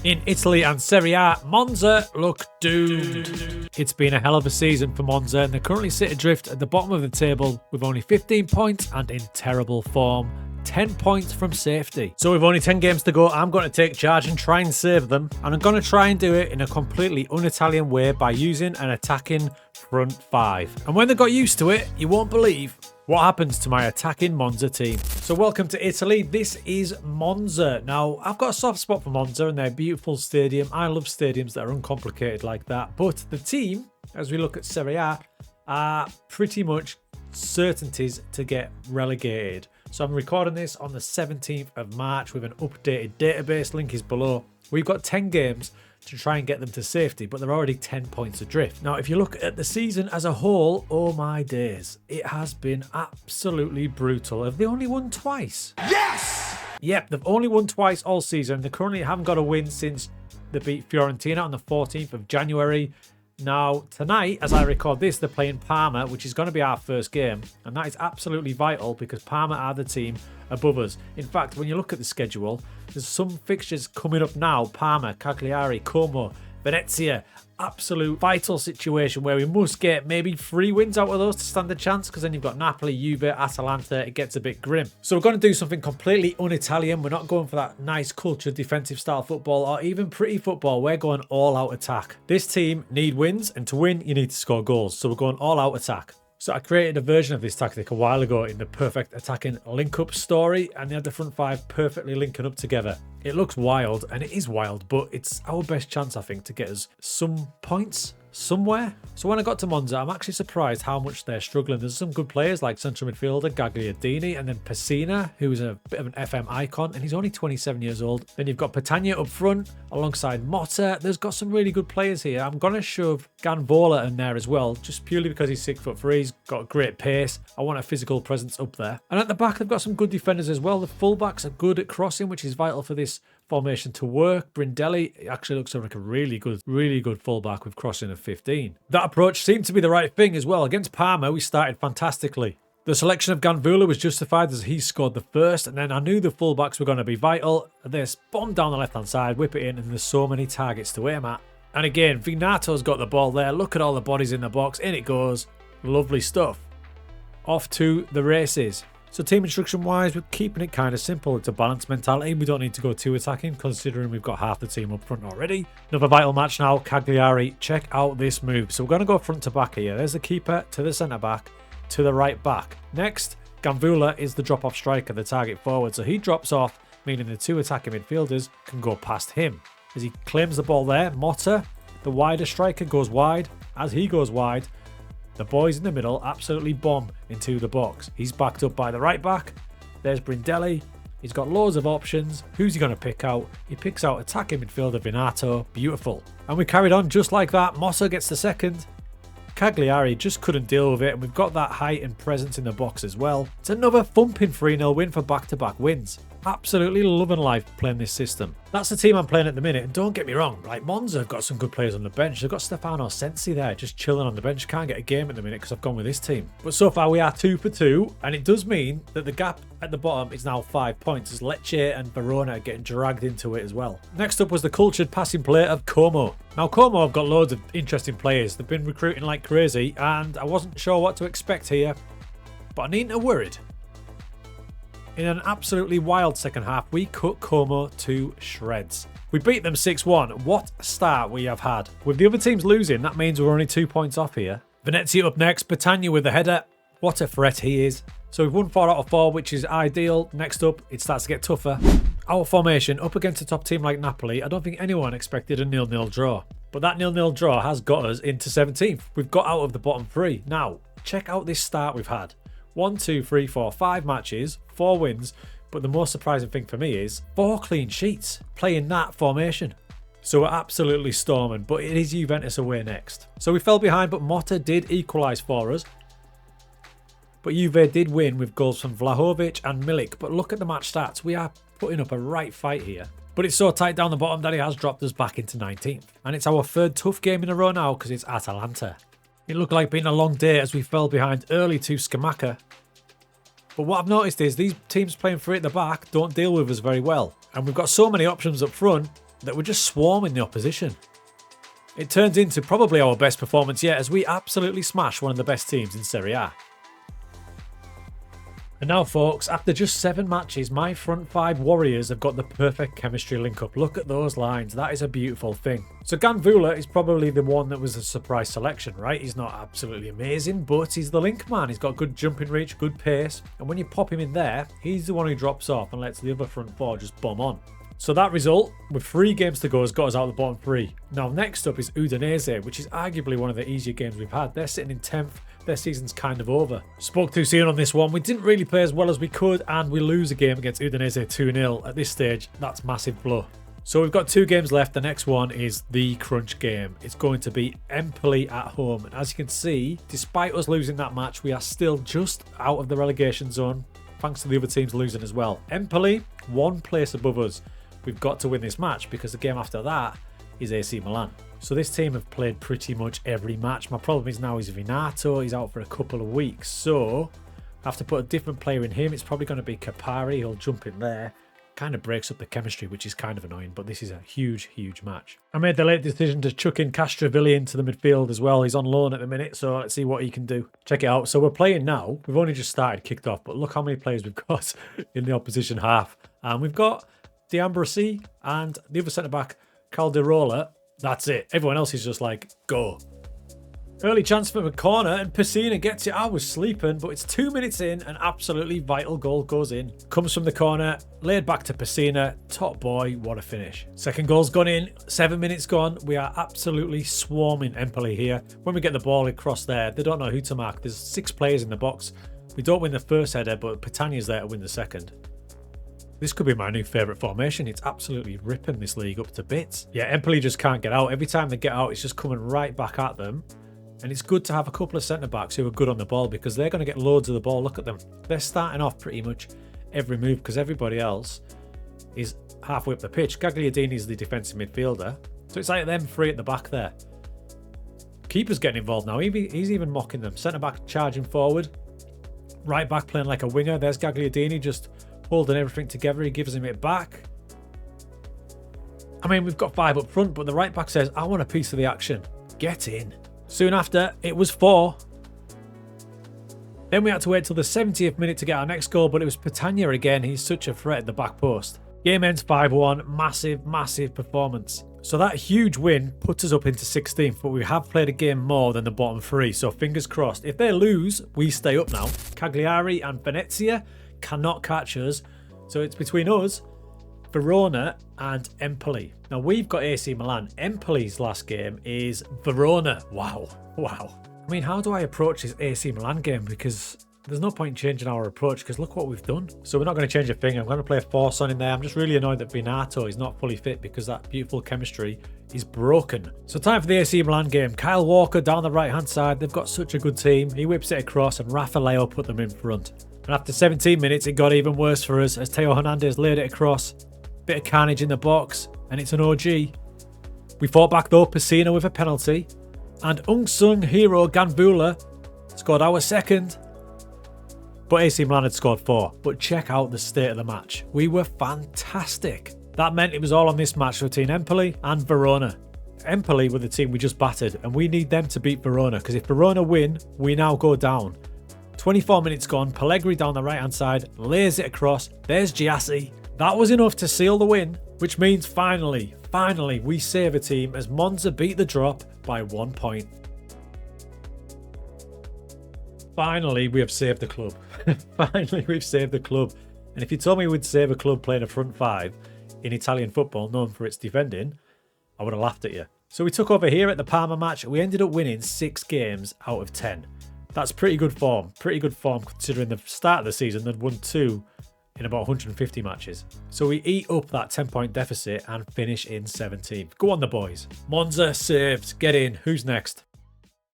In Italy and Serie A, Monza look doomed. It's been a hell of a season for Monza and they currently sit adrift at the bottom of the table with only 15 points and in terrible form. 10 points from safety. So with only 10 games to go, I'm going to take charge and try and save them. And I'm going to try and do it in a completely un-Italian way by using an attacking front five. And when they got used to it, you won't believe what happens to my attacking Monza team. So welcome to Italy. This is Monza. Now, I've got a soft spot for Monza and their beautiful stadium. I love stadiums that are uncomplicated like that. But the team, as we look at Serie A, are pretty much certainties to get relegated. So I'm recording this on the 17th of March with an updated database. Link is below. We've got 10 games to try and get them to safety, but they're already 10 points adrift. Now, if you look at the season as a whole, oh my days, it has been absolutely brutal. Have they only won twice? Yes! Yep, they've only won twice all season. They currently haven't got a win since they beat Fiorentina on the 14th of January. Now, tonight, as I record this, they're playing Parma, which is going to be our first game. And that is absolutely vital because Parma are the team above us. In fact, when you look at the schedule, there's some fixtures coming up now. Parma, Cagliari, Como, Venezia. Absolute vital situation where we must get maybe 3 wins out of those to stand a chance, because then you've got Napoli, Juve, Atalanta. It gets a bit grim. So we're going to do something completely un-Italian. We're not going for that nice cultured defensive style football or even pretty football. We're going all out attack. This team need wins, and to win you need to score goals. So we're going all out attack. So I created a version of this tactic a while ago in the perfect attacking link-up story, and they had the front five perfectly linking up together. It looks wild, and it is wild, but it's our best chance, I think, to get us some points somewhere. So when I got to Monza, I'm actually surprised how much they're struggling. There's some good players like central midfielder Gagliardini, and then Pessina, who's a bit of an FM icon, and he's only 27 years old. Then you've got Petagna up front alongside Motta. There's got some really good players here. I'm going to shove Ganvola in there as well, just purely because he's 6'3". He's got great pace. I want a physical presence up there. And at the back, they've got some good defenders as well. The fullbacks are good at crossing, which is vital for this formation to work. Brindelli actually looks like a really good fullback with crossing of 15. That approach seemed to be the right thing as well. Against Parma, we started fantastically. The selection of Ganvola was justified as he scored the first, and then I knew the fullbacks were going to be vital. This bomb down the left-hand side, whip it in, and there's so many targets to aim at. And again, Vignato's got the ball there. Look at all the bodies in the box. In it goes. Lovely stuff. Off to the races. So team instruction-wise, we're keeping it kind of simple. It's a balanced mentality. We don't need to go too attacking, considering we've got half the team up front already. Another vital match now, Cagliari. Check out this move. So we're going to go front to back here. There's the keeper to the centre-back to the right back. Next, Ganvola is the drop-off striker, the target forward. So he drops off, meaning the 2 attacking midfielders can go past him. As he claims the ball there, Motta, the wider striker, goes wide. As he goes wide, the boys in the middle absolutely bomb into the box. He's backed up by the right back. There's Brindelli. He's got loads of options. Who's he going to pick out? He picks out attacking midfielder Vinato. Beautiful. And we carried on just like that. Mossa gets the second. Cagliari just couldn't deal with it, and we've got that height and presence in the box as well. It's another thumping 3-0 win for back-to-back wins. Absolutely loving life playing this system. That's the team I'm playing at the minute, and don't get me wrong, like Monza have got some good players on the bench. They've got Stefano Sensi there just chilling on the bench. Can't get a game at the minute because I've gone with this team. But so far we are 2 for 2, and it does mean that the gap at the bottom is now 5 points as Lecce and Verona are getting dragged into it as well. Next up was the cultured passing play of Como. Now Como have got loads of interesting players. They've been recruiting like crazy, and I wasn't sure what to expect here, but I needn't have worried. In an absolutely wild second half, we cut Como to shreds. We beat them 6-1. What a start we have had. With the other teams losing, that means we're only 2 points off here. Venezia up next, Petagna with the header. What a threat he is. So we've won 4 out of 4, which is ideal. Next up, it starts to get tougher. Our formation, up against a top team like Napoli, I don't think anyone expected a 0-0 draw. But that 0-0 draw has got us into 17th. We've got out of the bottom 3. Now, check out this start we've had. 1, 2, 3, 4, 5 matches, 4 wins, but the most surprising thing for me is 4 clean sheets playing that formation. So we're absolutely storming, but it is Juventus away next. So we fell behind, but Motta did equalise for us. But Juve did win with goals from Vlahovic and Milik. But look at the match stats. We are putting up a right fight here. But it's so tight down the bottom that it has dropped us back into 19th. And it's our 3rd tough game in a row now because it's Atalanta. It looked like being a long day as we fell behind early to Scamacca. But what I've noticed is these teams playing free at the back don't deal with us very well. And we've got so many options up front that we're just swarming the opposition. It turns into probably our best performance yet as we absolutely smash one of the best teams in Serie A. And now, folks, after just 7 matches, my front 5 Warriors have got the perfect chemistry link-up. Look at those lines. That is a beautiful thing. So Ganvula is probably the one that was a surprise selection, right? He's not absolutely amazing, but he's the link man. He's got good jumping reach, good pace. And when you pop him in there, he's the one who drops off and lets the other front 4 just bomb on. So that result, with 3 games to go, has got us out of the bottom 3. Now, next up is Udinese, which is arguably one of the easier games we've had. They're sitting in 10th. Their season's kind of over. Spoke too soon on this one. We didn't really play as well as we could, and we lose a game against Udinese 2-0. At this stage, that's massive blow. So we've got 2 games left. The next one is the crunch game. It's going to be Empoli at home. And as you can see, despite us losing that match, we are still just out of the relegation zone, thanks to the other teams losing as well. Empoli, 1 place above us. We've got to win this match because the game after that is AC Milan. So this team have played pretty much every match. My problem is now is Vinato. He's out for a couple of weeks. So I have to put a different player in him. It's probably going to be Capari. He'll jump in there. Kind of breaks up the chemistry, which is kind of annoying. But this is a huge, huge match. I made the late decision to chuck in Castrovilli into the midfield as well. He's on loan at the minute, so let's see what he can do. Check it out. So we're playing now. We've only just started, kicked off. But look how many players we've got in the opposition half. And we've got D'Ambrossi and the other centre-back, Calderola. That's it. Everyone else is just like, go. Early chance for a corner and Pessina gets it. I was sleeping, but it's 2 minutes in. An absolutely vital goal goes in. Comes from the corner, laid back to Pessina. Top boy, what a finish. Second goal's gone in. 7 minutes gone. We are absolutely swarming Empoli here. When we get the ball across there, they don't know who to mark. There's 6 players in the box. We don't win the first header, but Petagna's there to win the second. This could be my new favourite formation. It's absolutely ripping this league up to bits. Yeah, Empoli just can't get out. Every time they get out, it's just coming right back at them. And it's good to have a couple of centre-backs who are good on the ball because they're going to get loads of the ball. Look at them. They're starting off pretty much every move because everybody else is halfway up the pitch. Gagliardini is the defensive midfielder. So it's like them 3 at the back there. Keeper's getting involved now. He's even mocking them. Centre-back charging forward. Right back playing like a winger. There's Gagliardini just holding everything together. He gives him it back. I mean, we've got 5 up front, but the right back says, I want a piece of the action. Get in. Soon after, it was 4. Then we had to wait till the 70th minute to get our next goal, but it was Petagna again. He's such a threat at the back post. Game ends 5-1. Massive, massive performance. So that huge win puts us up into 16th, but we have played a game more than the bottom 3, so fingers crossed. If they lose, we stay up now. Cagliari and Venezia cannot catch us, so it's between us, Verona and Empoli. Now we've got AC Milan. Empoli's last game is Verona. Wow. I mean, how do I approach this AC Milan game? Because there's no point changing our approach because look what we've done. So we're not going to change a thing. I'm going to play a force on in there. I'm just really annoyed that Vinato is not fully fit because that beautiful chemistry is broken. So time for the AC Milan game. Kyle Walker down the right hand side. They've got such a good team. He whips it across and Rafael put them in front. And after 17 minutes, it got even worse for us as Teo Hernandez laid it across. Bit of carnage in the box, and it's an OG. We fought back though, Pessina with a penalty. And unsung hero Ganvula scored our second. But AC Milan had scored 4. But check out the state of the match. We were fantastic. That meant it was all on this match between Empoli and Verona. Empoli were the team we just battered, and we need them to beat Verona, because if Verona win, we now go down. 24 minutes gone, Pellegrini down the right hand side, lays it across, there's Giassi. That was enough to seal the win, which means finally, we save a team as Monza beat the drop by 1 point. Finally, we have saved the club. Finally, we've saved the club. And if you told me we'd save a club playing a front 5 in Italian football known for its defending, I would have laughed at you. So we took over here at the Parma match. We ended up winning 6 games out of 10. That's pretty good form. Pretty good form considering the start of the season they'd won 2 in about 150 matches. So we eat up that 10-point deficit and finish in 17th. Go on the boys. Monza saved. Get in. Who's next?